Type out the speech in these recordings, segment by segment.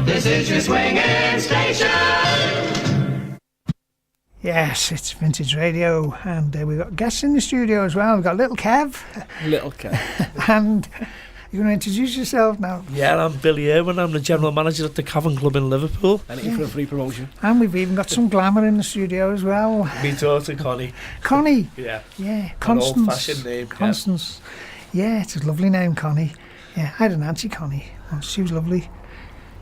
This is your swinging station. Yes, it's Vintage Radio, and we've got guests in the studio as well. We've got Little Kev. Little Kev. And you're going to introduce yourself now. Yeah, I'm Billy and I'm the general manager at the Cavern Club in Liverpool. Anything for a free promotion. And we've even got some glamour in the studio as well. Me daughter, Connie. Connie? Yeah. Yeah, Constance. An old-fashioned name. Constance. Yeah, it's a lovely name, Connie. Yeah, I had an auntie, Connie. Oh, she was lovely.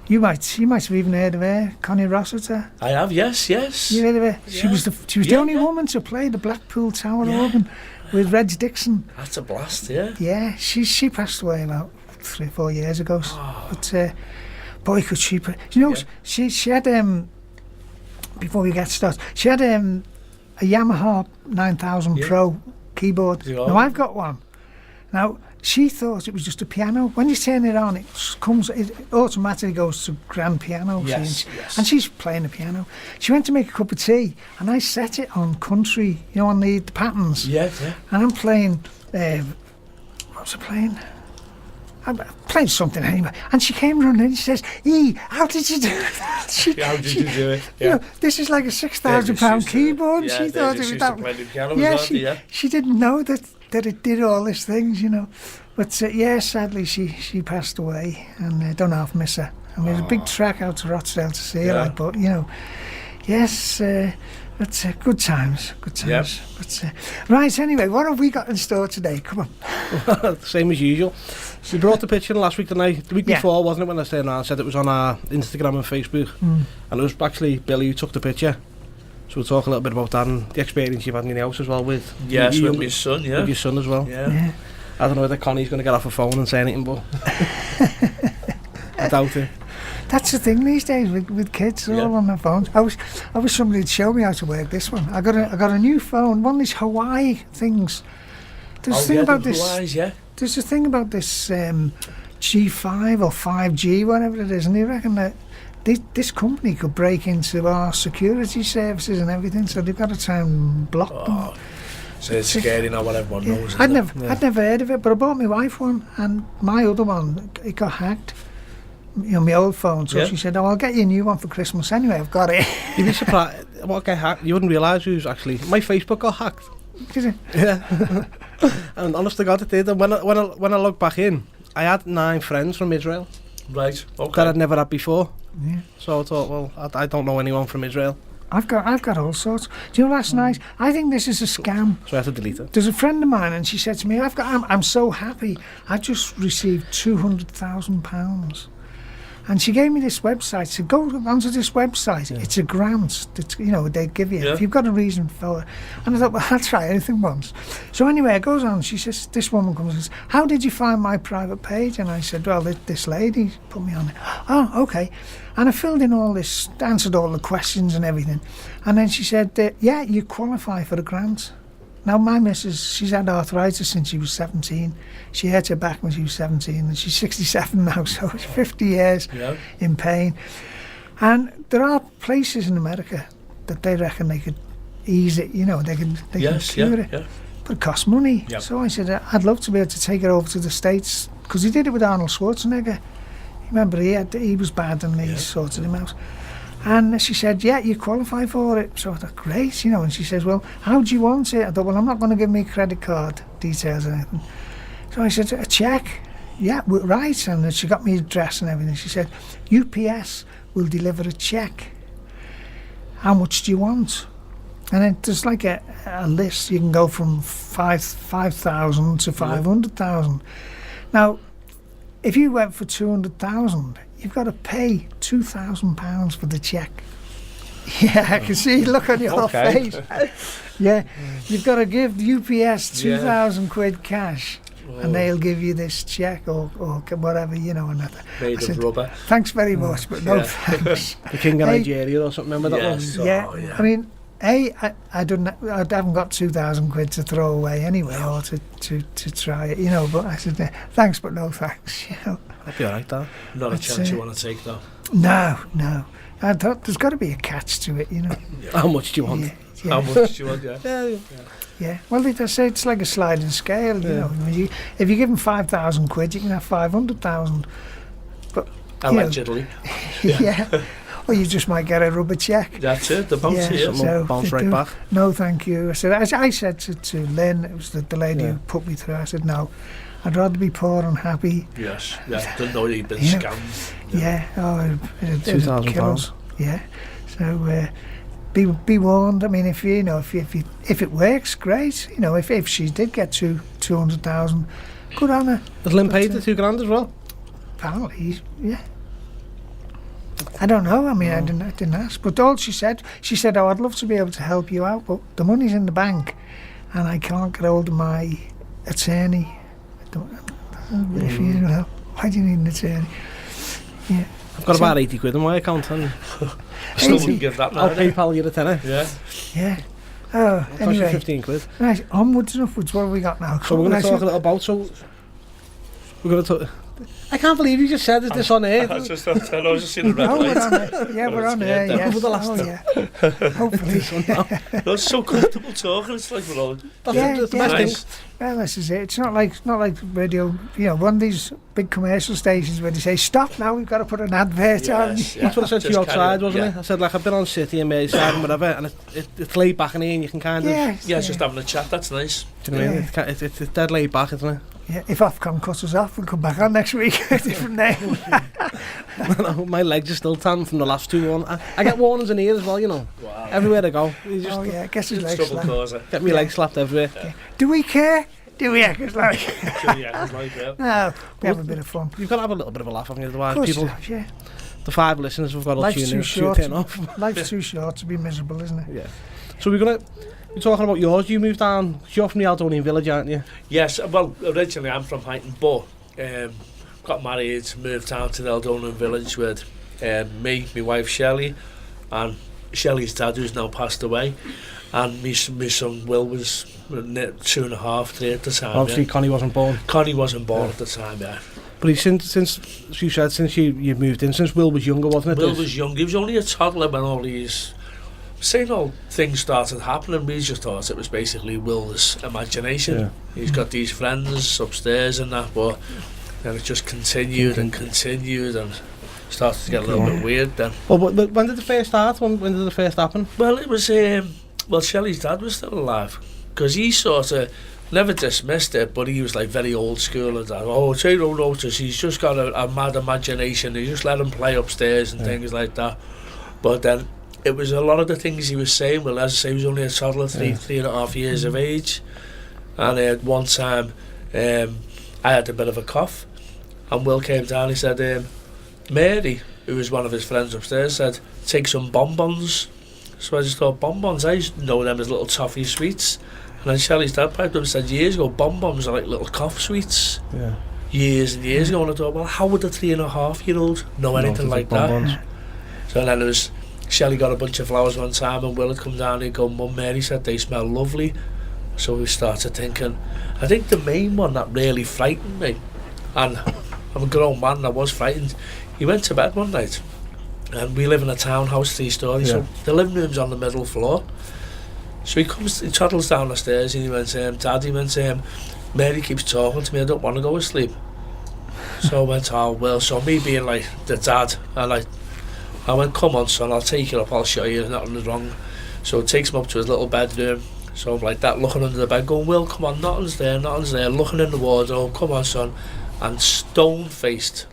You might have even heard of her, Connie Rossiter. I have, yes. You heard of her? Yeah. She was the only woman to play the Blackpool Tower organ with Reg Dixon. That's a blast, yeah. Yeah, she passed away about 3 or 4 years ago. Oh. But boy, could she play. You know, she had before we get started, she had a Yamaha 9000 Pro keyboard. Now I've got one. Now she thought it was just a piano. When you turn it on, it automatically goes to grand piano. Yes. And she's playing the piano. She went to make a cup of tea, and I set it on country, on the patterns. Yeah. And I'm playing. What was I playing? I'm playing something anyway. And she came running and she says, how did you do that? How did you do it? Yeah. This is like a £6,000 keyboard. She thought it was that. She didn't know that it did all these things, But sadly she passed away, and I don't half miss her. I mean, it was a big trek out to Rochdale to see her, but yes. But good times. Yep. But, right, anyway, what have we got in store today? Come on. Same as usual. She brought the picture last week, the week before, wasn't it, when I turned around and said it was on our Instagram and Facebook. And it was actually Billy who took the picture. So we'll talk a little bit about that and the experience you've had in your house as well with... Yes, with my son, With your son as well. Yeah. I don't know whether Connie's going to get off her phone and say anything, but... I doubt it. That's the thing these days with kids, they're all on their phones. I wish somebody would show me how to work this one. I got a new phone, one of these Hawaii things. There's a thing about this. Hawaii's, There's a thing about this G5 or 5G, whatever it is, and they reckon that this company could break into our security services and everything, so they've got to try and block them. So it's scary now what everyone knows. I'd never heard of it, but I bought my wife one, and my other one, it got hacked. My old phone, so she said, I'll get you a new one for Christmas anyway, I've got it. You'd be surprised what got hacked. You wouldn't realise who's actually... My Facebook got hacked. Did it? Yeah. And honest to God it did. And when I look back in, I had 9 friends from Israel. Right, okay. That I'd never had before. Yeah. So I thought, well, I don't know anyone from Israel. I've got all sorts. Do you know last night? I think this is a scam. So I had to delete it. There's a friend of mine, and she said to me, I'm so happy. I just received £200,000. And she gave me this website. So go onto this website. Yeah. It's a grant that they give you if you've got a reason for it. And I thought, well, I'll try anything once. So anyway, it goes on. She says, this woman comes and says, how did you find my private page? And I said, well, this lady put me on it. Oh, okay. And I filled in all this, answered all the questions and everything. And then she said, you qualify for the grant. Now, my missus, she's had arthritis since she was 17. She hurt her back when she was 17, and she's 67 now, so it's 50 years in pain. And there are places in America that they reckon they could ease it, they can cure it. Yeah. But it costs money. Yep. So I said, I'd love to be able to take it over to the States, because he did it with Arnold Schwarzenegger. Remember, he was bad, and they sorted him out. And she said, you qualify for it. So I thought, great, and she says, well, how do you want it? I thought, well, I'm not going to give me credit card details or anything. So I said, a cheque? Yeah, right. And then she got me address and everything. She said, UPS will deliver a cheque. How much do you want? And then there's like a list. You can go from 5,000 to 500,000. Now, if you went for 200,000, you've got to pay £2,000 for the cheque. Yeah, I can see look on your face. Yeah, you've got to give UPS 2,000 quid cash, and they'll give you this cheque or whatever, And made of rubber. Thanks very much, but no thanks. The King of Nigeria or something. Remember that one? Yeah. I mean, I haven't got 2,000 quid to throw away anyway, or to try it, But I said, thanks, but no thanks, That'd be alright, though. Not a chance you want to take, though. No. I thought there's got to be a catch to it, How much do you want? Yeah. How much do you want, yeah? Yeah. Well, they say it's like a sliding scale, you know. I mean, if you give them 5,000 quid, you can have 500,000. But Allegedly. yeah. Or you just might get a rubber check. That's it, the bounce here. So bounce they right do. back. No, thank you. I said to Lynn, it was the lady who put me through. I said, no, I'd rather be poor and happy. Yes, didn't know you'd been Yeah. scammed. Yeah. Oh, it'd £2,000. kill us. Yeah. So be warned. I mean, if it works, great. You know, if she did get 200,000, good on her. Has Lynn paid the £2,000 as well? Apparently, yeah. I don't know. I mean, I didn't ask. But all she said, oh, I'd love to be able to help you out, but the money's in the bank, and I can't get hold of my attorney. If you know, why do you need an attorney? Yeah. I've got about 80 quid in my account and I still wouldn't give that I'll now. PayPal you the tenner. Yeah. Yeah. Oh, It'll cost you anyway. 15 quid. Right, onwards and upwards. What have we got now? So we're going to talk a little about, we're going to talk, I can't believe you just said this on air. I was just seeing the red Oh, we're light. on it. Yeah, we're on air, yes. Over the last Hopefully. No, it's so comfortable talking, it's like we're all... That's the best Nice. thing. Well, this is it. It's not like radio, you know, one of these big commercial stations where they say, stop now, we've got to put an advert on. Yes, yeah. That's what I said to you Just outside, kind of- wasn't it? I said, like, I've been on City and Merseyside and whatever, and it's laid back in here and you can kind of... Yes, Yeah, it's just having a chat, that's nice. Do you know what I mean? It's dead laid back, isn't it? Yeah, if Ofcom cuts us off, we'll come back on next week. Different name. My legs are still tan from the last two warnings. I get warnings in here as well, you know. Wow. Everywhere I go. You just Oh, yeah, I guess his legs Trouble slack. causer. get my legs slapped everywhere. Do we care? Do we? Cause like, Yeah, it's like that. no, we have a bit of fun. You've got to have a little bit of a laugh, haven't you? Of Otherwise, course, people, yeah. the 5 listeners have got to Life's tune too in, short. turn off. Life's too short to be miserable, isn't it? Yeah. So we're talking about yours. You moved down. You're from the Aldonian village, aren't you? Yes, well, originally I'm from Highton, but got married, moved down to the Eldonian village with me, my wife Shelley, and Shelley's dad, who's now passed away, and my son Will was 2.5, 3 at the time. Obviously, Yeah. Connie wasn't born. Connie wasn't born at the time, yeah. But since you said since you moved in, since Will was younger, wasn't it? Will was young, he was only a toddler when all these things started happening. We just thought it was basically Will's imagination. Yeah. He's got these friends upstairs and that, but then it just continued and continued and started to get a little bit weird then. Well, but when did the first start? When did the first happen? Well, it was, Shelley's dad was still alive, because he sort of never dismissed it, but he was like very old school and that. Oh, so you don't notice, he's just got a mad imagination, you just let him play upstairs and things like that. But then it was a lot of the things he was saying. Well, as I say, he was only a toddler, 3.5 years of age, and at one time I had a bit of a cough, and Will came down. He said, Mary, who was one of his friends upstairs, said, take some bonbons. So I just thought, bonbons, I used to know them as little toffee sweets. And then Shelley's dad piped up and said, years ago, bonbons are like little cough sweets. Yeah. Years and years ago, and I thought, well, how would a 3.5-year-old know anything like that? So then it was, Shelley got a bunch of flowers one time, and Will had come down and he'd go, Mum, Mary said they smell lovely. So we started thinking, I think the main one that really frightened me, and I'm a grown man and I was frightened, he went to bed one night, and we live in a townhouse, 3 stories, so the living room's on the middle floor. So he toddles down the stairs and he went, Dad, Mary keeps talking to me, I don't want to go to sleep. So I went, oh, well, so me being like the dad, I went, come on son, I'll take you up, I'll show you, there's nothing wrong. So it takes him up to his little bedroom. So I'm like that, looking under the bed, going, Will, come on, nothing's there, looking in the wardrobe, come on son. And stone-faced,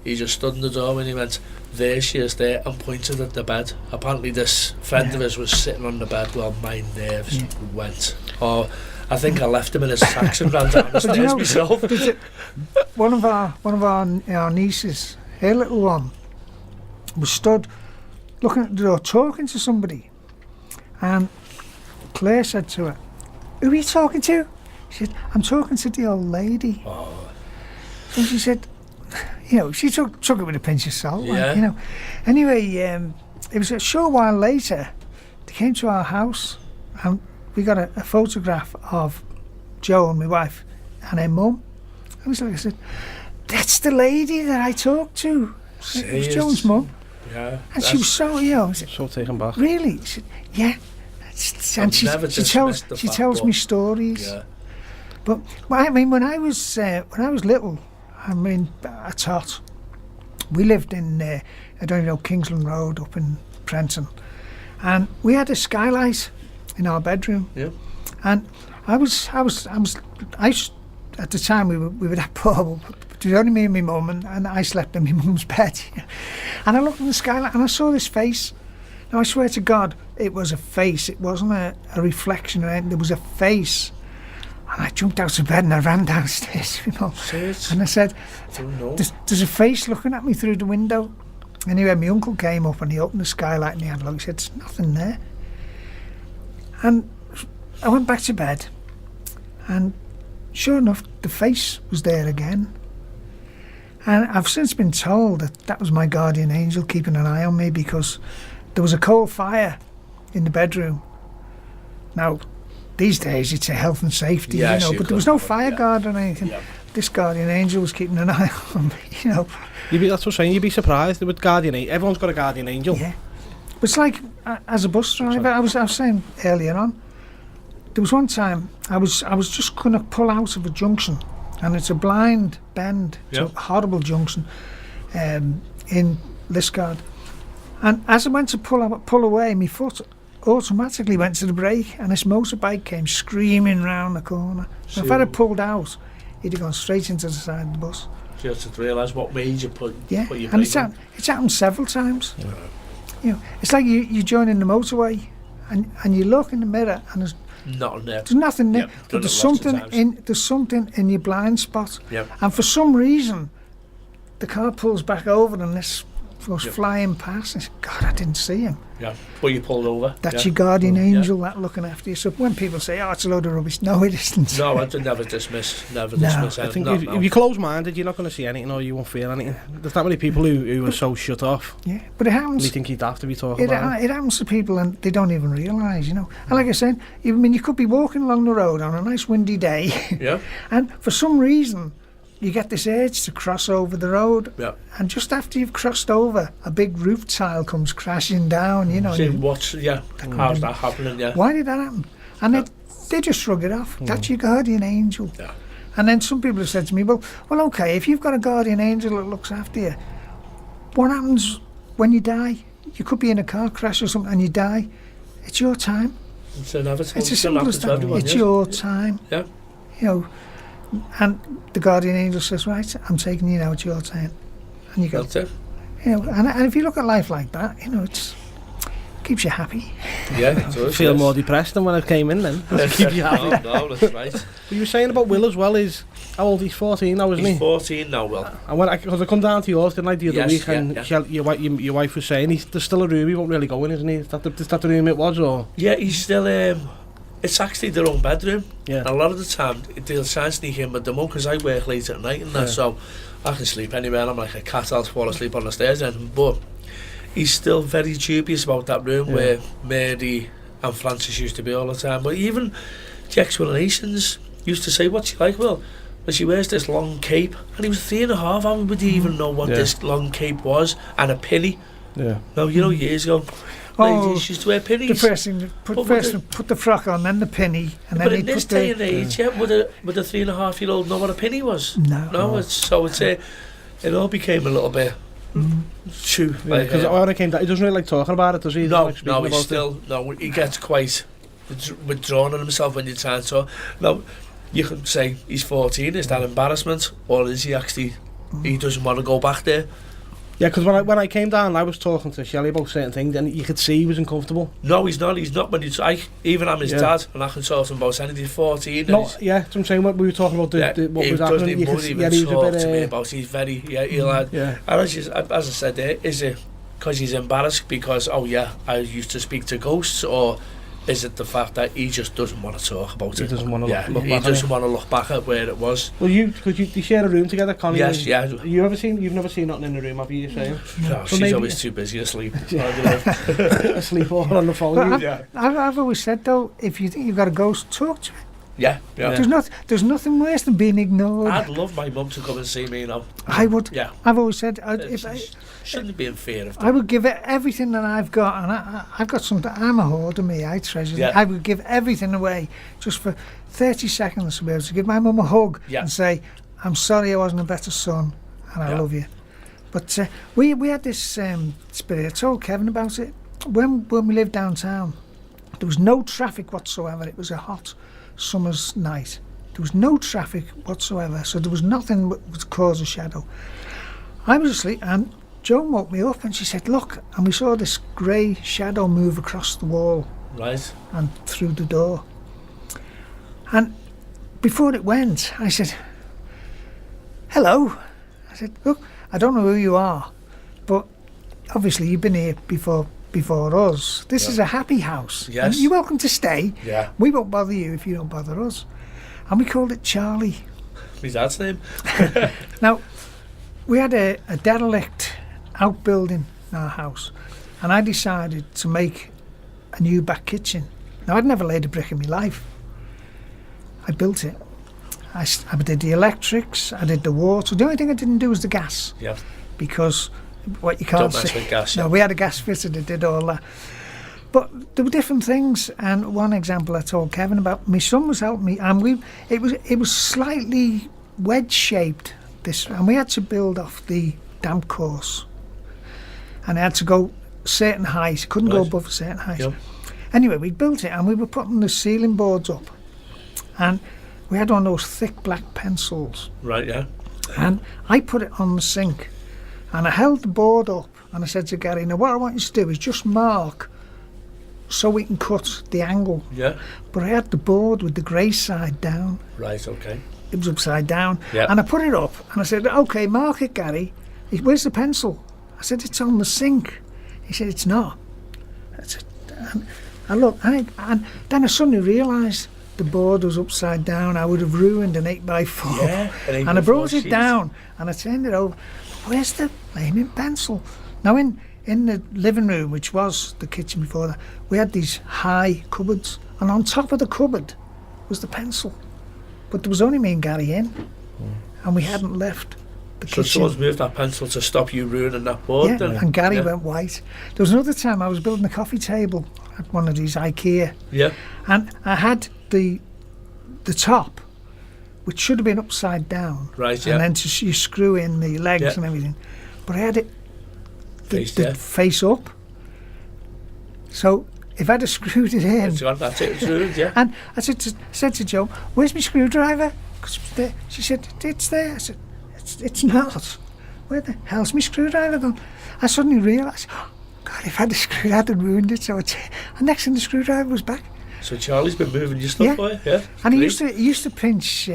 he just stood in the door and he went, there she is there, and pointed at the bed. Apparently this friend of his was sitting on the bed. Well, my nerves went. Oh, I think I left him in his taxi and ran down the stairs myself. One of our nieces, her little one, was stood looking at the door, talking to somebody, and Claire said to her, who are you talking to? She said, I'm talking to the old lady. Oh. So she said, you know, she took it with a pinch of salt, Yeah. like, you know. Anyway, it was a short while later, they came to our house, and we got a photograph of Jo and my wife and her mum. I was like, I said, that's the lady that I talked to. It was Joan's mum. Yeah. And she was so, you know, So taken back. really? She said, yeah, and she tells me stories. Yeah. But I mean, when I was little, I mean, a tot. We lived in I don't know, Kingsland Road up in Prenton, and we had a skylight in our bedroom. Yeah. And I was at the time we were that poor. It was only me and my mum, and I slept in my mum's bed. And I looked in the skylight and I saw this face. Now I swear to God, it was a face. It wasn't a reflection or anything. There was a face. And I jumped out of bed and I ran downstairs, you know. And I said, there's a face looking at me through the window. Anyway, my uncle came up and he opened the skylight and he had a look. He said, there's nothing there. And I went back to bed. And sure enough, the face was there again. And I've since been told that was my guardian angel keeping an eye on me, because there was a coal fire in the bedroom. Now, these days it's a health and safety, you know, but there was no fire guard or anything. Yeah. This guardian angel was keeping an eye on me, you know. That's what I'm saying, you'd be surprised with guardian angel. Everyone's got a guardian angel. Yeah. But it's like, as a bus driver, I was saying earlier on, there was one time I was just going to pull out of a junction, and it's a blind bend, it's a horrible junction in Liscard. And as I went to pull away, my foot automatically went to the brake, and this motorbike came screaming round the corner. So if I had pulled out, he'd have gone straight into the side of the bus. Just to realise what made you put your brake and it's happened several times. Yeah. You know, it's like you join in the motorway, and you look in the mirror, and there's nothing there. There's nothing there, but there's something in your blind spot. Yep. And for some reason, the car pulls back over, and this goes flying past. I said, God, I didn't see him. Yeah, well, you pulled over. That's your guardian angel, that looking after you. So when people say, oh, it's a load of rubbish, no, it isn't. No, I'd never dismiss anything. I think if you're closed-minded, you're not going to see anything, or you won't feel anything. There's that many people who are so shut off. Yeah, but it happens. You think you'd have to be talking about it happens to people, and they don't even realise, you know. And like I said, you could be walking along the road on a nice windy day, and for some reason, you get this urge to cross over the road, and just after you've crossed over, a big roof tile comes crashing down, you know. How's that happening, Why did that happen? And they just shrug it off. That's your guardian angel. Yeah. And then some people have said to me, well, okay, if you've got a guardian angel that looks after you, what happens when you die? You could be in a car crash or something and you die. It's your time. It's as simple as that. It's your time. Yeah. You know, and the guardian angel says, right, I'm taking you now, it's your turn. And you go, that's it. You know, and if you look at life like that, you know, it keeps you happy. Yeah, it does. Feel more depressed than when I came in then. Keep you happy. No, that's right. What you were saying about Will as well is, how old? He's 14 now, isn't he? He's 14 now, Will. And because I come down to yours, didn't I, the other week, and your wife was saying there's still a room he won't really go in, isn't he? Is that the room it was, or? Yeah, he's still, it's actually their own bedroom. Yeah. And a lot of the time, they'll try and sneak in with them because I work late at night and that, so I can sleep anywhere, and I'm like a cat, I'll fall asleep on the stairs, but he's still very dubious about that room where Mary and Francis used to be all the time. But even the explanations used to say, what's she like? Well, she wears this long cape, and he was 3.5. How would he even know what this long cape was? And a pinny. Yeah. No, you know, years ago, ladies used to wear pinnies. The first thing, put the frock on, then the pinny, and but then in this day and age, would a 3.5-year-old know what a pinny was? No. It all became a little bit. True. Because when I came down, he doesn't really like talking about it, does he? He gets quite withdrawn on himself when you try and talk. Now, you can say he's 14, is that embarrassment, or is he actually, he doesn't want to go back there? Yeah, because when I came down, I was talking to Shelley about certain things, and you could see he was uncomfortable. No, he's not. When even I'm his dad, and I can talk to him about anything. He's 14. No, yeah, that's what I'm saying. What we were talking about, what was happening. He doesn't even talk to me about. He's very, he'll add. Yeah. And as I said there, is it because he's embarrassed because I used to speak to ghosts, or is it the fact that he just doesn't want to talk about it? He doesn't want to look back. He doesn't want to look back at where it was. Well, you share a room together, Connie? Yes, yeah. You've never seen nothing in the room, have you? No, so she's always too busy asleep. Asleep or on the phone. I've always said though, if you think you've got a ghost, talk to it. Yeah. There's nothing worse than being ignored. I'd love my mum to come and see me, I would. Yeah. I've always said Shouldn't be in fear of that. I would give it everything that I've got, and I've got something. I'm a hoarder, me. I treasure it. I would give everything away just for 30 seconds to be able to give my mum a hug and say, "I'm sorry I wasn't a better son, and I love you." But we had this spirit. I told Kevin about it when we lived downtown. There was no traffic whatsoever. It was a hot summer's night. There was no traffic whatsoever, so there was nothing that would cause a shadow. I was asleep, and Joan woke me up, and she said, "Look," and we saw this grey shadow move across the wall, and through the door. And before it went, I said, "Hello." I said, "Look, I don't know who you are, but obviously you've been here before us. This is a happy house. Yes. And you're welcome to stay. Yeah. We won't bother you if you don't bother us." And we called it Charlie. My dad's name. Now, we had a derelict outbuilding in our house, and I decided to make a new back kitchen. Now, I'd never laid a brick in my life. I built it. I did the electrics, I did the water. The only thing I didn't do was the gas. Yeah. Because what you can't Don't mess with gas. No, we had a gas fitter that did all that. But there were different things, and one example I told Kevin about, my son was helping me, and it was slightly wedge shaped, and we had to build off the damp course, and I had to go certain height, couldn't go above a certain height. Yep. Anyway, we built it, and we were putting the ceiling boards up, and we had one of those thick black pencils. Right, yeah. And I put it on the sink, and I held the board up, and I said to Gary, "Now what I want you to do is just mark so we can cut the angle." Yeah. But I had the board with the grey side down. Right, okay. It was upside down. Yeah. And I put it up, and I said, "Okay, mark it, Gary." He said, "Where's the pencil?" I said, "It's on the sink." He said, "It's not." I said, and I looked, and then I suddenly realised the board was upside down. I would have ruined an 8x4. Yeah, and I brought it down, and I turned it over. Where's the flaming pencil? Now, in the living room, which was the kitchen before that, we had these high cupboards, and on top of the cupboard was the pencil. But there was only me and Gary in, and we hadn't left the kitchen. So someone's moved that pencil to stop you ruining that board, then? And Gary went white. There was another time I was building a coffee table at one of these IKEA. Yeah. And I had the top, which should have been upside down. Right, yeah. And then you screw in the legs and everything. But I had it face up. So if I'd have screwed it in... That's it, it's ruined, yeah. And I said to Joe, "Where's my screwdriver?" 'Cause it was there. She said, "It's there." I said, It's not. Where the hell's my screwdriver gone?" I suddenly realised, oh, God, if I'd have screwed, I'd have ruined it. And next thing the screwdriver was back. So Charlie's been moving your stuff for you, yeah? And he used to pinch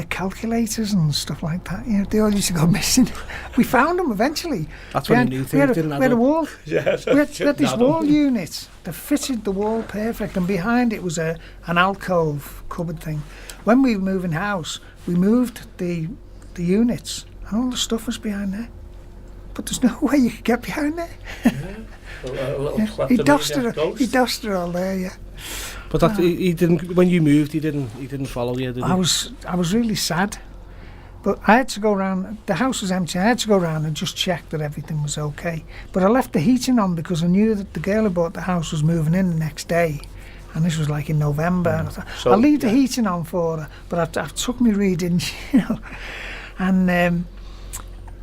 calculators and stuff like that. You know, they all used to go missing. We found them eventually. That's when you knew things didn't add up. We had a wall. Yeah, we had this wall unit that fitted the wall perfect, and behind it was an alcove cupboard thing. When we were moving house, we moved the units, and all the stuff was behind there. But there's no way you could get behind there. A little He dossed it all there, yeah. But that he didn't. When you moved, he didn't follow you, did he? I was really sad, but I had to go round. The house was empty. I had to go round and just check that everything was okay. But I left the heating on because I knew that the girl who bought the house was moving in the next day, and this was like in November. And I thought, I'll leave the heating on for her, but I've took me readings, you know, and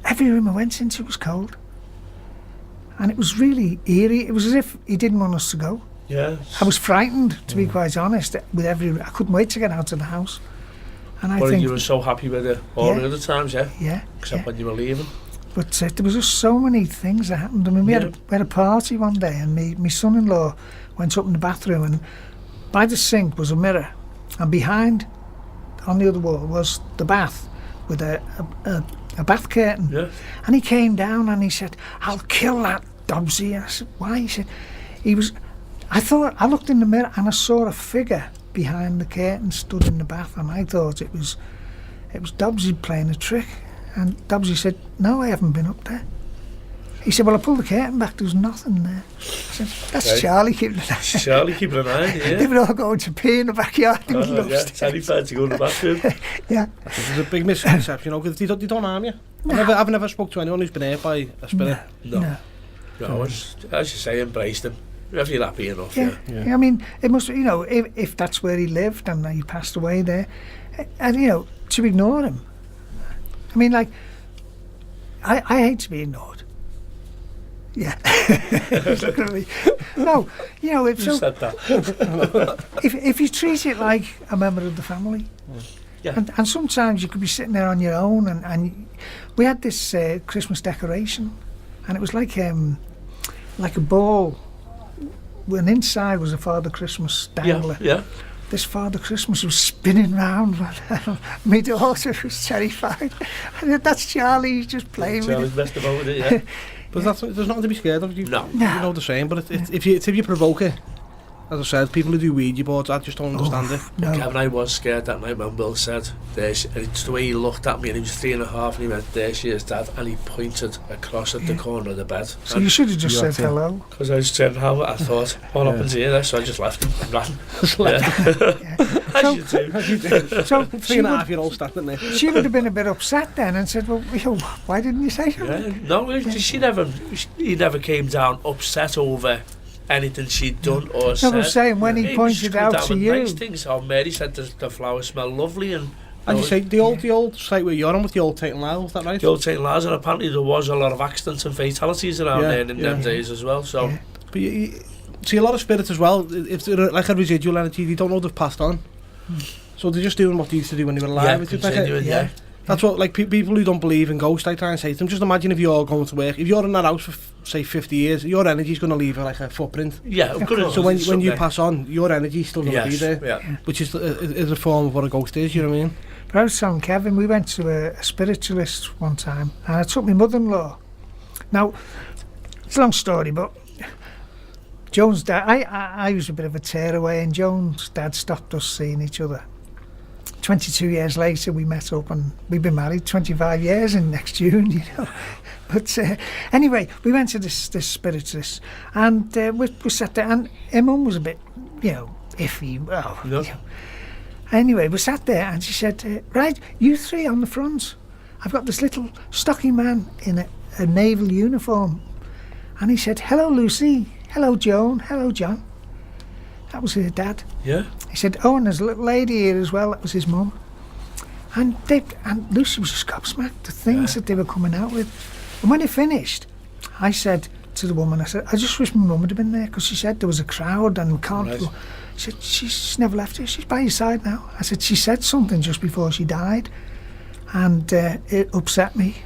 every room I went into was cold, and it was really eerie. It was as if he didn't want us to go. Yeah. I was frightened, to be quite honest. I couldn't wait to get out of the house. And I think you were so happy with it all the other times, yeah? Yeah. Except when you were leaving. But there was just so many things that happened. I mean, we had a party one day, and my son-in-law went up in the bathroom, and by the sink was a mirror, and behind, on the other wall, was the bath with a bath curtain. Yeah. And he came down and he said, "I'll kill that Dobbsy." And I said, "Why?" He said, I looked in the mirror and I saw a figure behind the curtain stood in the bath, and I thought it was Dobbsy playing a trick. And Dobbsy said, "No, I haven't been up there." He said, well, I pulled the curtain back, there was nothing there. I said, that's Okay. Charlie keeping an eye. Charlie keeping an eye, They yeah. were all going to pee in the backyard. He Yeah, loves terrified to go to the bathroom. Yeah. There's a big misconception, because they don't harm you. I've never spoke to anyone who's been hurt by a spirit. No, it's, as you say, embrace them. If you're happy enough, Yeah. I mean, it must, if that's where he lived and he passed away there, and, to ignore him. I mean, like, I hate to be ignored. Yeah. He's looking at me. No, it's You so, said that. if you treat it like a member of the family, Yeah. and sometimes you could be sitting there on your own, and we had this Christmas decoration, and it was like a ball, and inside was a Father Christmas dangler. Yeah. This Father Christmas was spinning round. My daughter was terrified. I said, that's Charlie, he's just playing Charlie's with messed about with it, yeah. But there's nothing to be scared of. You No. know the same, but if you provoke it, as I said, people who do Ouija boards, I just don't understand it. it. No. Kevin, I was scared that night when Will said, and it's the way he looked at me, and he was 3.5, and he went, there she is, Dad, and he pointed across at the corner of the bed. So you should have just said hello. Because I was saying how I thought, what happens here? So I just left him and ran. As you do. So she 3.5-year-old standing there. would have been a bit upset then and said, well, why didn't you say something? Yeah. No, he never came down upset over anything she'd done or said. No, I'm saying when he was pointed coming out down to with you. nice things. How Mary said the flowers smell lovely, and And you say the old site where you're on with the old Tate and Lyle, is that right? the old St. Lars, and apparently there was a lot of accidents and fatalities around there in them days as well. So But you see a lot of spirits as well. If they're like a residual energy, they don't know they've passed on. So they're just doing what they used to do when they were alive. It's like continuing, that's what, like, people who don't believe in ghosts, I try and say to them, just imagine if you're going to work, if you're in that house for say 50 years, your energy's going to leave like a footprint. Yeah, of course. So when you pass on, your energy's still going to be there, which is a form of what a ghost is. You know what I mean? But I was telling Kevin, we went to a spiritualist one time, and I took my mother-in-law. Now, it's a long story, but Joan's dad, I was a bit of a tearaway, and Joan's dad stopped us seeing each other. 22 years later, we met up, and we've been married 25 years in next June, But anyway, we went to this spiritualist, and we sat there, and her mum was a bit, iffy. Anyway, we sat there, and she said, right, you three on the front. I've got this little stocky man in a naval uniform. And he said, hello, Lucy. Hello, Joan. Hello, John. That was her dad. Yeah. He said, oh, and there's a little lady here as well. That was his mum. And Lucy was just gobsmacked, the things that they were coming out with. And when it finished, I said to the woman, I just wish my mum had been there, because she said there was a crowd and we can't go. She said, she's never left you. She's by your side now. I said, she said something just before she died, and it upset me.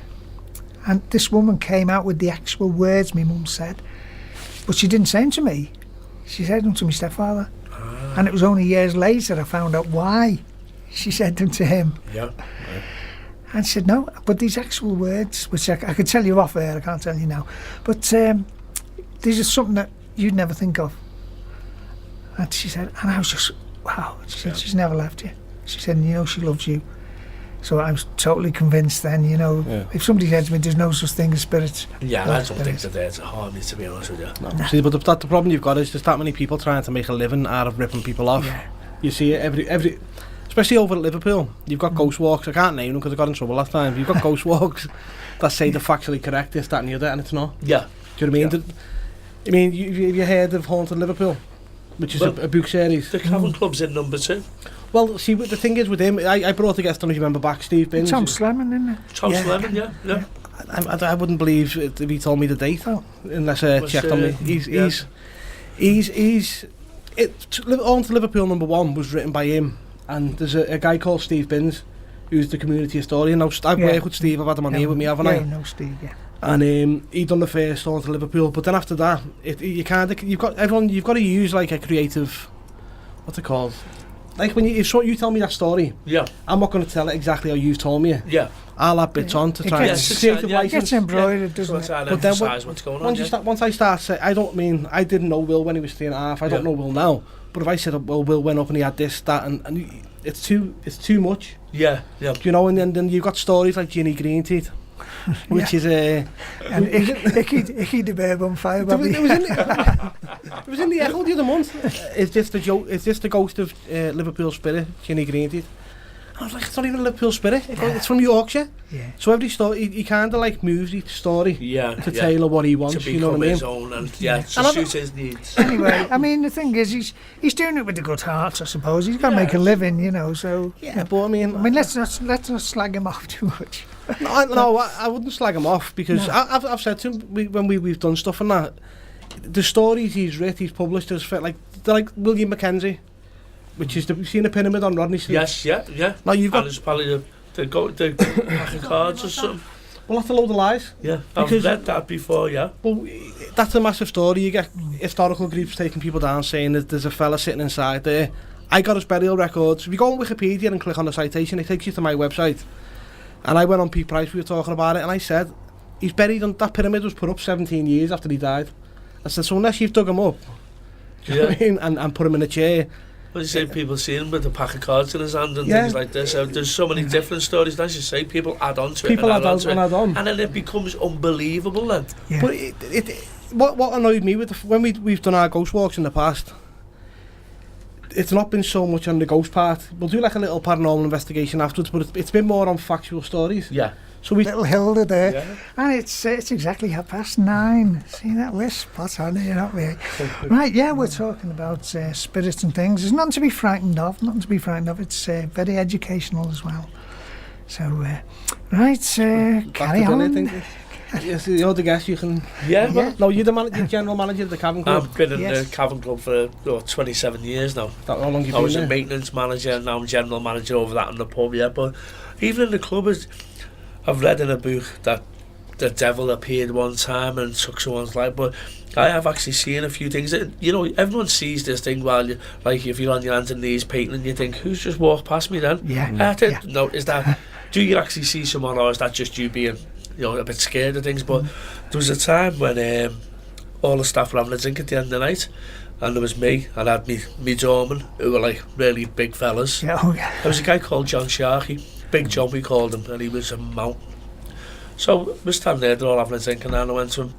And this woman came out with the actual words my mum said, but she didn't say them to me. She said them to my stepfather. And it was only years later I found out why she said them to him. Yeah. And she said, no, but these actual words, which I could tell you off air, I can't tell you now, but these are something that you'd never think of. And she said, and I was just, wow. She said, she's never left you. She said, she loves you. So I was totally convinced then, if somebody said to me, there's no such thing as spirits. Yeah, I don't think they're there to harm you, to be honest with you. No. See, but the problem you've got is there's that many people trying to make a living out of ripping people off. Yeah. You see it every, especially over at Liverpool. You've got ghost walks. I can't name them because I got in trouble last time. You've got ghost walks that say they're factually correct, this, that, and the other, and it's not. Yeah. Do you know what I mean? I mean, have you heard of Haunted Liverpool, which is a book series? The Cavern Club's in number 2. Well, see, the thing is with him, I brought a guest on, if you remember back, Steve Binns. Tom Slemon, isn't it? Tom Slemon, yeah. I wouldn't believe it if he told me the date, unless checked on me. Haunted Liverpool #1 was written by him, and there's a guy called Steve Binns, who's the community historian. Now, I've worked with Steve, I've had him on here with me, haven't I? Yeah, no, Steve, yeah. And he done the first Haunted Liverpool, but then after that, you've got to use like a creative, what's it called? Like when you tell me that story, I'm not going to tell it exactly how you've told me it. Yeah. I'll add bits on to try and creative It license. gets embroidered, doesn't it? But then what's going on, once I start saying, I didn't know Will when he was 3.5, I don't know Will now, but if I said, well, Will went up and he had this, that, and it's too much. Yeah. And then you've got stories like Ginny Greenteeth, which is And Icky the Babe on Fire, it Bobby. was in the Echo the other month. Is this the ghost of Liverpool Spirit, Ginny Green? I was like, it's not even a Liverpool Spirit. It's from Yorkshire. Yeah. So every story, he kind of like moves each story to tailor what he wants. To you know what I mean? his own and to suit his needs. Anyway, I mean, the thing is, he's doing it with a good heart, I suppose. He's got to make a living, you know. So but I mean, let's not slag him off too much. No, I wouldn't slag him off because I've said to him when we've done stuff and that, the stories he's written, he's published, they're like William Mackenzie. Which is you've seen the pyramid on Rodney Street? Yes, yeah. Now you've got. And it's probably the pack of cards or something. Well, that's a load of lies. Yeah, I've read that before. Yeah. Well, that's a massive story. You get historical groups taking people down saying that there's a fella sitting inside there. I got his burial records. If you go on Wikipedia and click on the citation, it takes you to my website. And I went on Pete Price. We were talking about it, and I said he's buried on that pyramid was put up 17 years after he died. I said so unless you've dug him up, you know what I mean, and put him in a chair. Well, you say people see him with a pack of cards in his hand and things like this. So there's so many different stories. As you say, people add on to it. People add on. And then it becomes unbelievable then. Yeah. But what annoyed me with when we've done our ghost walks in the past, it's not been so much on the ghost part. We'll do like a little paranormal investigation afterwards, but it's been more on factual stories. Yeah. So little Hilda there, and it's exactly 9:30. See that, we're spot on here, aren't we? Right, yeah, we're talking about spirits and things. There's nothing to be frightened of. It's very educational as well. So, carry on. Yes, you're the guest. You can. Yeah. No, you're the general manager of the Cavern Club. I've been in the Cavern Club for 27 years now. How long have you been there? I was a maintenance manager, and now I'm general manager over that in the pub. Yeah, but even in the club I've read in a book that the devil appeared one time and took someone's life, but I have actually seen a few things. You know, everyone sees this thing while you, like, if you're on your hands and knees painting, and you think, who's just walked past me then? No, is that, do you actually see someone, or is that just you being, you know, a bit scared of things? But there was a time when all the staff were having a drink at the end of the night, and there was me, and I had me doorman, who were like really big fellas. There was a guy called John Sharkey. Big John we called him, and he was a mount. So we're standing there, they're all having a drink, and then I went to him,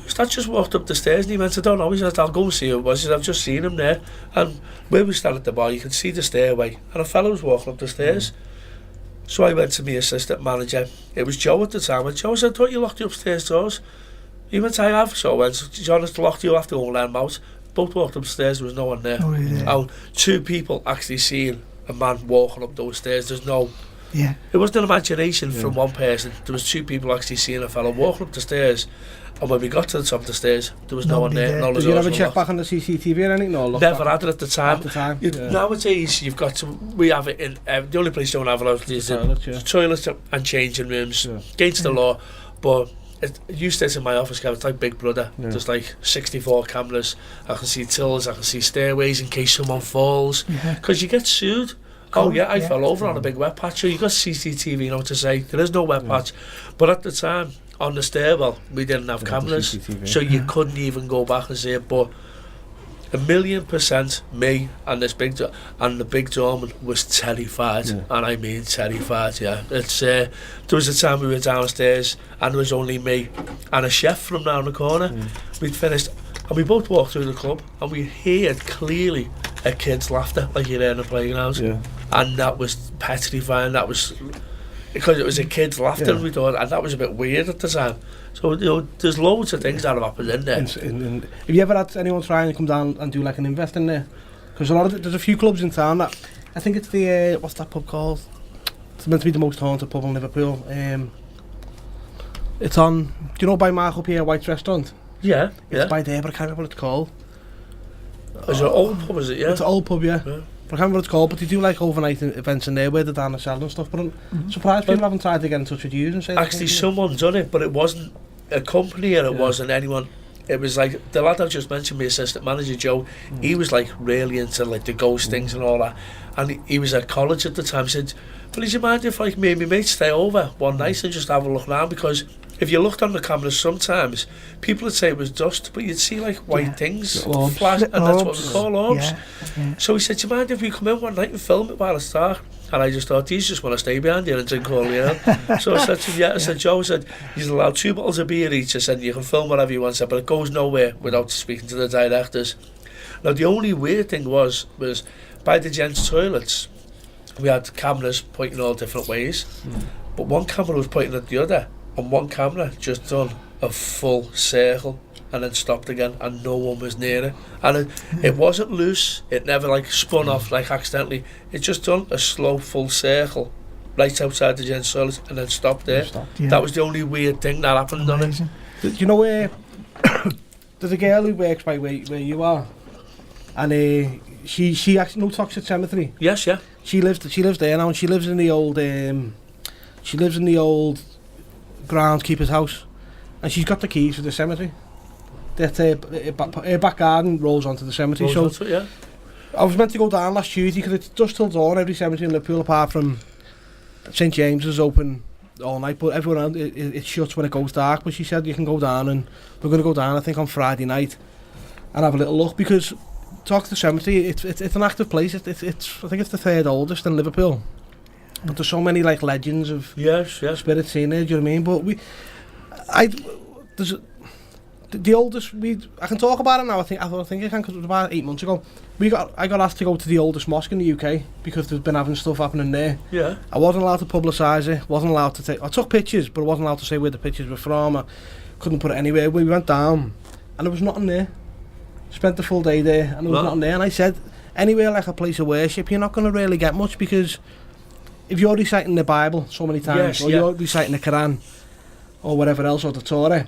who's that just walked up the stairs? And he went, I don't know. He said, I'll go and see who it was. He said, I've just seen him there. And where we stand at the bar, you could see the stairway, and a fellow was walking up the stairs. So I went to my assistant manager. It was Joe at the time, and Joe said, I thought you locked the upstairs doors. He went, I have. So I went, John has locked you, after all, let him out. Both walked upstairs, there was no one there. And 2 people actually seen a man walking up those stairs. There's no... Yeah. It wasn't an imagination from one person. There was 2 people actually seeing a fellow walking up the stairs, and when we got to the top of the stairs, there was no one there. Did you ever check back on the CCTV or anything? No, never had it at the time. Nowadays, you've got to. We have it in the only place you don't have it is the toilets and changing rooms against the law. But it used to in my office, it's like Big Brother. There's like 64 cameras. I can see tills, I can see stairways in case someone falls. Because you get sued. I fell over on a big wet patch. So you got CCTV now to say there is no wet patch, but at the time on the stairwell we didn't have cameras, so you couldn't even go back and see it. But 1,000,000% me and the big doorman was terrified, and I mean terrified. It's there was a time we were downstairs and there was only me and a chef from down the corner. We'd finished and we both walked through the club and we heard clearly a kid's laughter, like you're in a playground, and that was petrifying. That was because it was a kid's laughter, we thought, and that was a bit weird at the time. So there's loads of things that have happened in there. Have you ever had anyone try and come down and do like an invest in there? Because there's a few clubs in town that I think it's the what's that pub called? It's meant to be the most haunted pub in Liverpool. It's on, do you know by Mark up here, White's Restaurant? It's by there, but I can't remember what it's called. Is it an old pub, is it? It's an old pub, But I can't remember what it's called, but they do like overnight events in there where they're down the cellar and stuff. But I'm surprised people haven't tried to get in touch with you and say... Actually, someone done it, but it wasn't a company and it wasn't anyone. It was like, the lad I just mentioned, my assistant manager, Joe, he was like really into like the ghost things and all that. And he was at college at the time. He said, please, you mind if like me and my mate stay over one night and just have a look around? Because if you looked on the cameras sometimes, people would say it was dust, but you'd see like white things flash, and that's what we call orbs. So he said, do you mind if we come in one night and film it while it's dark? And I just thought, these just want to stay behind here and drink all the ale. So I said to him, yeah, I said, Joe, I said, he's allowed 2 bottles of beer each. I said, you can film whatever you want, I said, but it goes nowhere without speaking to the directors. Now, the only weird thing was by the gents' toilets, we had cameras pointing all different ways, but one camera was pointing at the other, and one camera just done a full circle and then stopped again, and no one was near it. And it wasn't loose, it never like spun off like accidentally, it just done a slow full circle right outside the gents' toilet and then stopped there. That was the only weird thing that happened on it. Do you know where there's a girl who works by where you are, and she actually no Toxic Cemetery. Yes, yeah. She lives there now, and she lives in the old groundskeeper's house, and she's got the keys for the cemetery. That her back garden rolls onto the cemetery. Yeah. I was meant to go down last Tuesday because it's just till dawn every cemetery in Liverpool apart from St James's open all night, but everyone else it shuts when it goes dark. But she said you can go down, and we're going to go down I think on Friday night and have a little look, because talk to the cemetery, it's an active place. It's I think it's the 3rd oldest in Liverpool, but there's so many like legends of spirits in there. Do you know what I mean? But there's the oldest I can talk about it now. I think I can, because it was about 8 months ago. I got asked to go to the oldest mosque in the UK because there's been having stuff happening there. Yeah. I wasn't allowed to publicise it. Wasn't allowed to I took pictures, but I wasn't allowed to say where the pictures were from. I couldn't put it anywhere. We went down, and there was nothing there. Spent the full day there, and there was nothing there. And I said, anywhere like a place of worship, you're not going to really get much, because if you're reciting the Bible so many times, or you're reciting the Quran, or whatever else, or the Torah,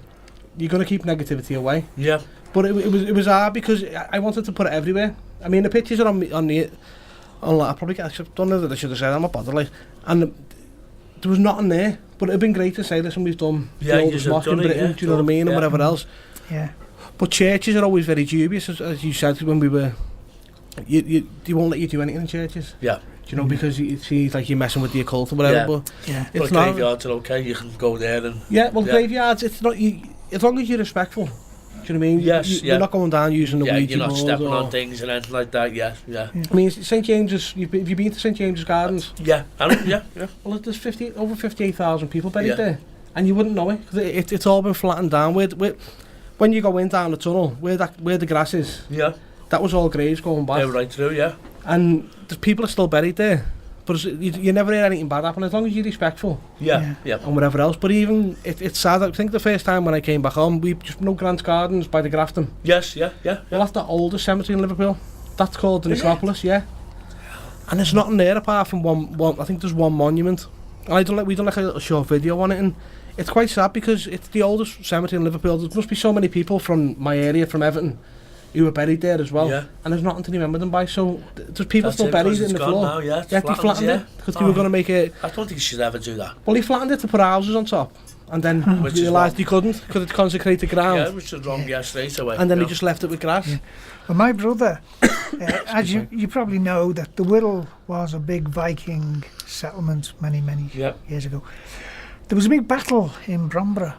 you're going to keep negativity away. Yeah. But it was hard because I wanted to put it everywhere. I mean, the pictures are on I probably don't know that I should have said I'm not bothered, like, and there was nothing there. But it'd been great to say, listen, we've done the oldest mosque in Britain, do you know what I mean, and whatever else. Yeah. But churches are always very dubious, as you said when we were. They won't let you do anything in churches. Yeah. Do you know, because it seems like you're messing with the occult or whatever. Yeah. But It's not. Graveyards are okay. You can go there and. Yeah, well, graveyards. It's not. As long as you're respectful. Do you know what I mean? Yes. You're not going down using the Ouija you're not board stepping on things and anything like that. Yeah. I mean, St James's. Have you been to St James's Gardens? Yeah. Yeah. Well, there's over 58,000 people buried there, and you wouldn't know it because it's all been flattened down. When you go in down the tunnel, where the grass is, that was all graves going back. Yeah, right through, yeah. And the people are still buried there, but you never hear anything bad happen as long as you're respectful. Yeah. And whatever else. But even it's sad. I think the first time when I came back home, we just no Grant's Gardens by the Grafton. Yes, yeah. Well, that's the oldest cemetery in Liverpool. That's called the Necropolis, And there's nothing there apart from one. I think there's one monument. And we done like a little short video on it, and it's quite sad because it's the oldest cemetery in Liverpool. There must be so many people from my area, from Everton, who were buried there as well. Yeah. And there's nothing to remember them by. So there's people still buried in the floor. Now, yeah, they flattened it because they were going to make it. I don't think you should ever do that. Well, he flattened it to put houses on top, and then realised he couldn't because it's consecrated ground. Yeah, which is wrong. Yeah, straight away. And then he just left it with grass. Yeah. Well, my brother, as you probably know, that the Wirral was a big Viking settlement many years ago. There was a big battle in Bromborough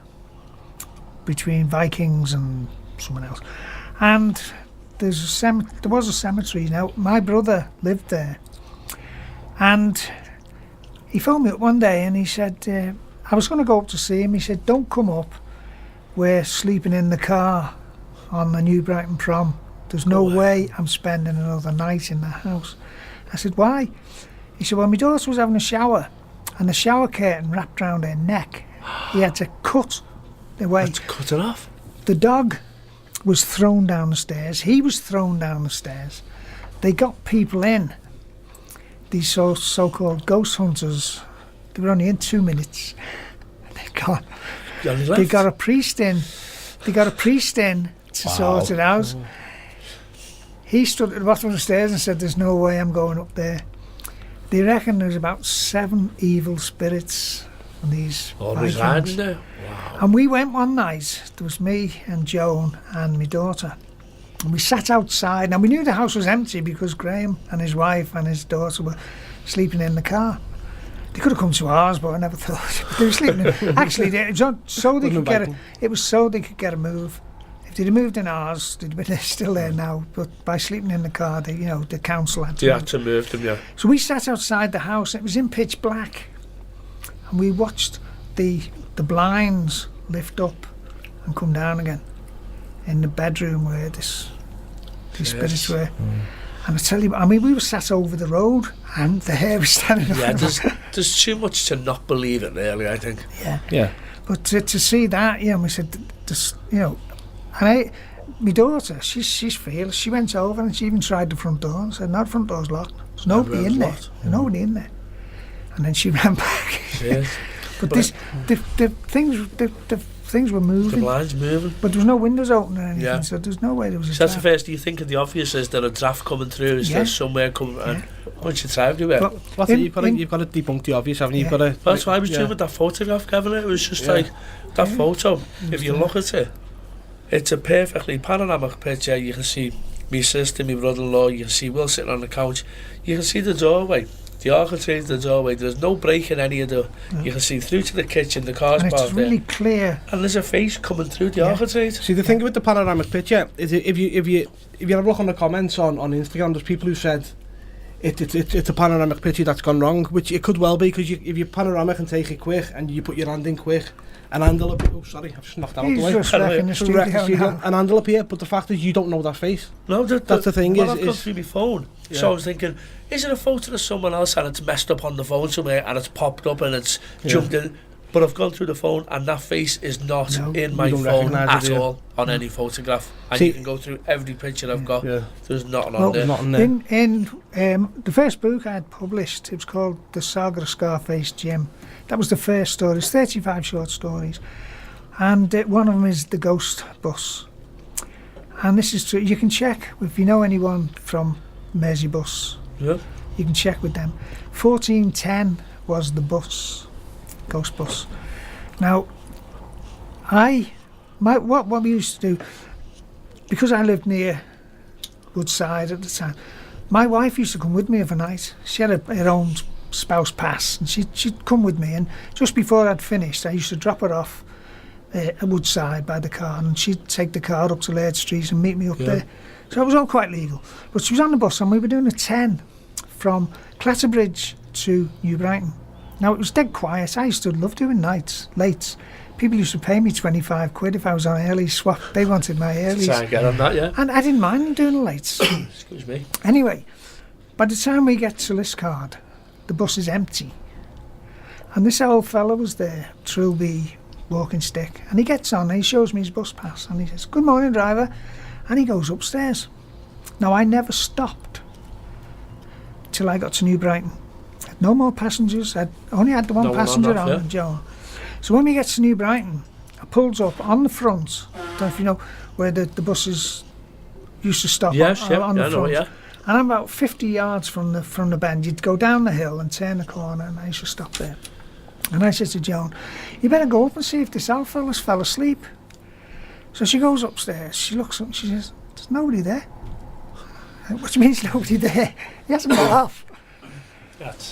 between Vikings and someone else, and there was a cemetery. Now, my brother lived there, and he phoned me up one day and he said, I was going to go up to see him. He said, don't come up, we're sleeping in the car on the New Brighton prom. There's no way I'm spending another night in the house. I said, why? He said, well, my daughter was having a shower, and the shower curtain wrapped round her neck. He had to cut the way. Had to cut it off? The dog was thrown down the stairs. He was thrown down the stairs. They got people in. These so-called ghost hunters, they were only in 2 minutes. They got a priest in. To sort it out. He stood at the bottom of the stairs and said, there's no way I'm going up there. They reckon there's about 7 evil spirits on these Vikings. There. Wow. And we went one night. There was me and Joan and my daughter. And we sat outside. Now, we knew the house was empty because Graham and his wife and his daughter were sleeping in the car. They could have come to ours, but I never thought. They were sleeping. Actually, it was so they could get a move. if they'd have moved in ours, they'd have been still there now. But by sleeping in the car, the council had to. You had to move them, yeah. So we sat outside the house. It was in pitch black, and we watched the blinds lift up and come down again in the bedroom where these spirits were. And I tell you, we were sat over the road, and the hair was standing up. Yeah, there's too much to not believe it, really, I think. Yeah. But to see that, we said, and my daughter, she's fearless. She went over and she even tried the front door and said, "No, the front door's locked. There's nobody in there. There's nobody in there." And then she ran back. Yes. But the things were moving. The blinds moving. But there was no windows open or anything, so there's no way there was a So that's draft. the first, do you think of the obvious? Is there a draft coming through? Is there somewhere coming? And once you try to do it. You've got to debunk the obvious, haven't you? That's what I was doing with that photograph, Kevin. It was just like, that photo, if you look at it, it's a perfectly panoramic picture. You can see my sister, my brother-in-law, you can see Will sitting on the couch. You can see the doorway. The architrave, the doorway, there's no break in any of the... You can see through to the kitchen, the car's and parked it's really there. Clear. And there's a face coming through the architrave. See, the thing with the panoramic picture is if you have a look on the comments on Instagram, there's people who said it's a panoramic picture that's gone wrong, which it could well be, because if you panoramic and take it quick and you put your hand in quick, an handle up... Oh, sorry, I've just knocked that out the way. He's just wrecking the studio. An handle up here, but the fact is you don't know that face. No, that's the thing. I've gone through my phone. Yeah. So I was thinking, is it a photo of someone else and it's messed up on the phone somewhere and it's popped up and it's jumped in? But I've gone through the phone and that face is not in my phone at all on any photograph. And you can go through every picture I've got. Yeah. There's nothing on there. Nothing there. In the first book I had published, it was called The Saga of Scarface Jim. That was the first story. It's 35 short stories. And one of them is The Ghost Bus. And this is true. You can check if you know anyone from Mersey Bus. Yeah. You can check with them. 1410 was the bus, Ghost Bus. Now, what we used to do, because I lived near Woodside at the time, my wife used to come with me overnight. She had her own spouse pass, and she'd come with me. And just before I'd finished, I used to drop her off at Woodside by the car, and she'd take the car up to Laird Street and meet me up there. So it was all quite legal. But she was on the bus, and we were doing a 10 from Clatterbridge to New Brighton. Now, it was dead quiet. I used to love doing lates. People used to pay me 25 quid if I was on early swap. They wanted my earlies. Try and get on that, yeah. And I didn't mind doing the lates. Excuse me. Anyway, by the time we get to Liscard, the bus is empty. And this old fella was there, Trilby walking stick, and he gets on and he shows me his bus pass and he says, "Good morning, driver," and he goes upstairs. Now, I never stopped till I got to New Brighton. Had no more passengers. I only had the one passenger on, Joe. So when we get to New Brighton, I pulls up on the front. I don't know if you know where the buses used to stop on the front. And I'm about 50 yards from the bend. You'd go down the hill and turn the corner, and I used to stop there. And I said to Joan, "You better go up and see if this old fella's fell asleep." So she goes upstairs, she looks up and she says, "There's nobody there." "What do you mean there's nobody there? He hasn't got off."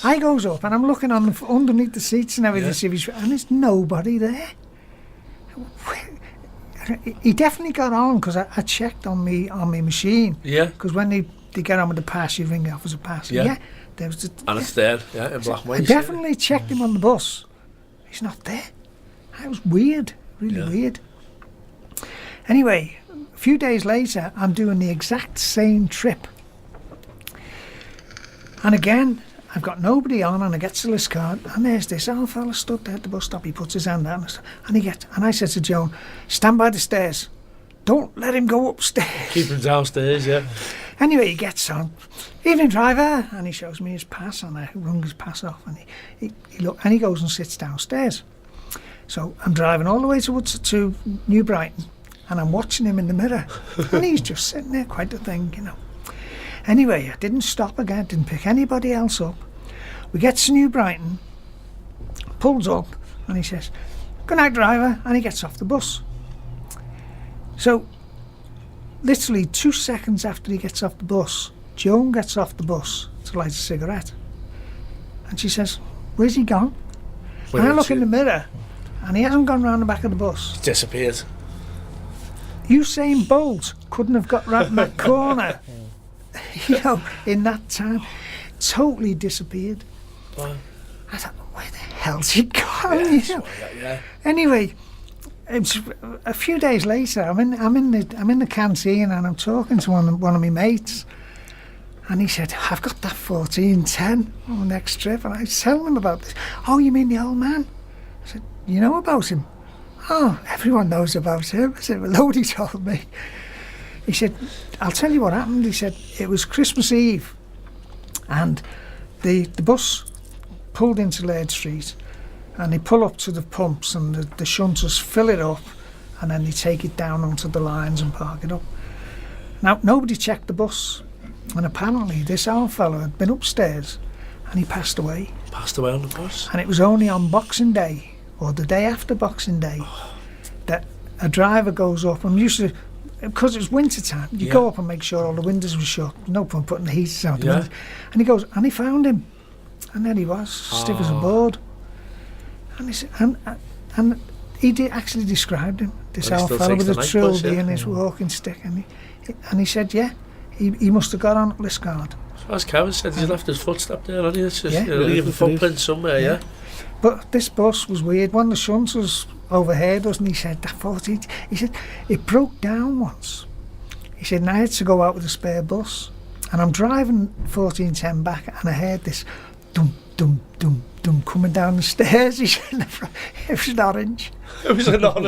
I goes up and I'm looking underneath the seats and everything, and there's nobody there. He definitely got on, because I checked on me machine. Yeah. Because when they get on with the pass, you ring it off as a pass. Yeah. There was and it's there, in black and white. I definitely checked him on the bus. He's not there. That was weird, really weird. Anyway, a few days later, I'm doing the exact same trip. And again, I've got nobody on, and I get to Liscard, and there's this old fella stood there at the bus stop. He puts his hand out, and I said to Joan, "Stand by the stairs. Don't let him go upstairs. Keep him downstairs, yeah." Anyway, he gets on. "Evening, driver," and he shows me his pass, and I rung his pass off, and he goes and sits downstairs. So I'm driving all the way to New Brighton, and I'm watching him in the mirror, and he's just sitting there, quite a thing, you know. Anyway, I didn't stop again, didn't pick anybody else up. We get to New Brighton, pulls up, and he says, "Good night, driver," and he gets off the bus. So, literally 2 seconds after he gets off the bus, Joan gets off the bus to light a cigarette. And she says, "Where's he gone?" And I look in the mirror, and he hasn't gone round the back of the bus. He's disappeared. Usain Bolt couldn't have got round that corner, in that time. Totally disappeared. Wow. I thought, where the hell's he gone? Anyway, it's a few days later. I'm in the canteen and I'm talking to one of my mates, and he said, "I've got that 1410 on the next trip," and I was telling him about this. "Oh, you mean the old man?" I said, "You know about him?" "Oh, everyone knows about him." I said, "Well, nobody told me." He said, "I'll tell you what happened." He said, "It was Christmas Eve, and the bus pulled into Laird Street, and they pull up to the pumps, and the shunters fill it up, and then they take it down onto the lines and park it up. Now, nobody checked the bus, and apparently this old fellow had been upstairs, and he passed away. Passed away on the bus? And it was only on Boxing Day, or the day after Boxing Day, that a driver goes up, and usually, because it was winter time, you go up and make sure all the windows were shut. No point putting the heaters out the windows. And he goes, and he found him. And there he was, stiff as a board. And he said, and he actually described him, this old fellow with a trilby and his walking stick. And he said, he must have got on at Liscard. As Cavern said, he's left his footstep there, hasn't he? It's just leaving footprints somewhere, But this bus was weird. One of the shunters overheard us, and he said, he said, it broke down once. He said, and I had to go out with a spare bus. And I'm driving 1410 back, and I heard this dum, dum, dum, dum coming down the stairs. He said, it was an orange. It was an orange.